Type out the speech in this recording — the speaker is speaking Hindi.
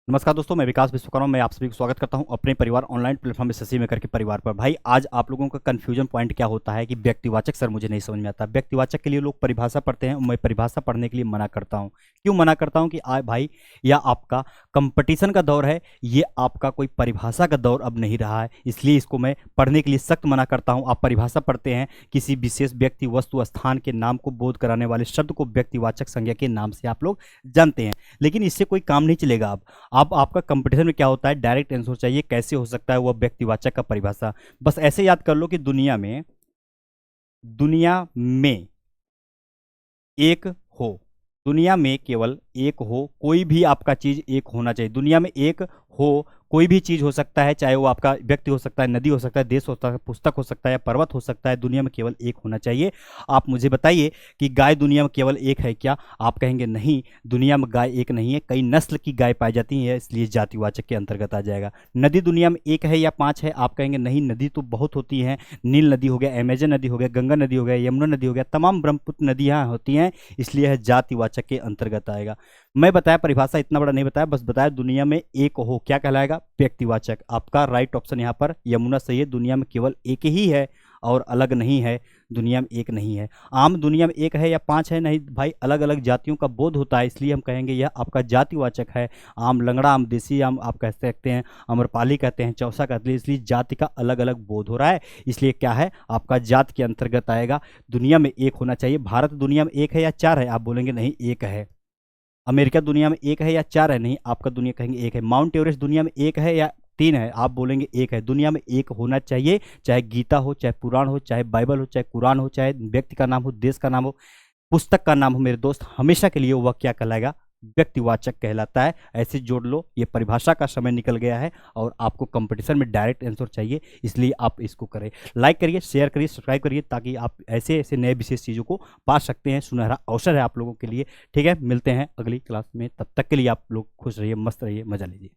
नमस्कार दोस्तों, मैं विकास विश्वकर्मा। मैं आप सभी को स्वागत करता हूं अपने परिवार ऑनलाइन प्लेटफॉर्म में शशि मेकर के परिवार पर। भाई, आज आप लोगों का कंफ्यूजन पॉइंट क्या होता है कि व्यक्तिवाचक सर मुझे नहीं समझ में आता। व्यक्तिवाचक के लिए लोग परिभाषा पढ़ते हैं और मैं परिभाषा पढ़ने के लिए मना करता हूं। क्यों मना करता हूं कि भाई, या आपका कंपटीशन का दौर है, ये आपका कोई परिभाषा का दौर अब नहीं रहा है, इसलिए इसको मैं पढ़ने के लिए सख्त मना करता हूँ। आप परिभाषा पढ़ते हैं, किसी विशेष व्यक्ति, वस्तु, स्थान के नाम को बोध कराने वाले शब्द को व्यक्तिवाचक संज्ञा के नाम से आप लोग जानते हैं, लेकिन इससे कोई काम नहीं चलेगा। अब आपका कंपटीशन में क्या होता है, डायरेक्ट आंसर चाहिए। कैसे हो सकता है वह व्यक्तिवाचक का परिभाषा? बस ऐसे याद कर लो कि दुनिया में एक हो, दुनिया में केवल एक हो, कोई भी आपका चीज एक होना चाहिए। दुनिया में एक हो, कोई भी चीज हो सकता है, चाहे वो आपका व्यक्ति हो सकता है, नदी हो सकता है, देश हो सकता है, पुस्तक हो सकता है, या पर्वत हो सकता है। दुनिया में केवल एक होना चाहिए। आप मुझे बताइए कि गाय दुनिया में केवल एक है क्या? आप कहेंगे नहीं, दुनिया में गाय एक नहीं है, कई नस्ल की गाय पाई जाती है, इसलिए जातिवाचक के अंतर्गत आ जाएगा। नदी दुनिया में एक है या पांच है? आप कहेंगे नहीं, नदी तो बहुत होती है। नील नदी हो गया, अमेजन नदी हो गया, गंगा नदी हो गया, यमुना नदी हो गया, तमाम ब्रह्मपुत्र नदियां होती हैं, इसलिए यह जातिवाचक के अंतर्गत आएगा। मैं बताया परिभाषा, इतना बड़ा नहीं बताया, बस बताया दुनिया में एक हो, क्या कहलाएगा? व्यक्तिवाचक। आपका राइट ऑप्शन यहाँ पर यमुना सही है। दुनिया में केवल एक ही है और अलग नहीं है, दुनिया में एक नहीं है। आम दुनिया में एक है या पांच है? नहीं भाई, अलग अलग जातियों का बोध होता है, इसलिए हम कहेंगे यह आपका जातिवाचक है। आम लंगड़ा आम, देसी आम आप कह सकते हैं, अम्रपाली कहते हैं, चौसा कहते हैं, इसलिए जाति का अलग अलग बोध हो रहा है, इसलिए क्या है, आपका जात के अंतर्गत आएगा। दुनिया में एक होना चाहिए। भारत दुनिया में एक है या चार है? आप बोलेंगे नहीं, एक है। अमेरिका दुनिया में एक है या चार है? नहीं, आपका दुनिया कहेंगे एक है। माउंट एवरेस्ट दुनिया में एक है या तीन है? आप बोलेंगे एक है। दुनिया में एक होना चाहिए, चाहे गीता हो, चाहे पुराण हो, चाहे बाइबल हो, चाहे कुरान हो, चाहे व्यक्ति का नाम हो, देश का नाम हो, पुस्तक का नाम हो, मेरे दोस्त, हमेशा के लिए वह क्या कहलाएगा? व्यक्तिवाचक कहलाता है। ऐसे जोड़ लो, ये परिभाषा का समय निकल गया है और आपको कंपटीशन में डायरेक्ट आंसर चाहिए, इसलिए आप इसको करें। लाइक करिए, शेयर करिए, सब्सक्राइब करिए, ताकि आप ऐसे ऐसे नए विशेष चीज़ों को पा सकते हैं। सुनहरा अवसर है आप लोगों के लिए। ठीक है, मिलते हैं अगली क्लास में, तब तक के लिए आप लोग खुश रहिए, मस्त रहिए, मजा लीजिए।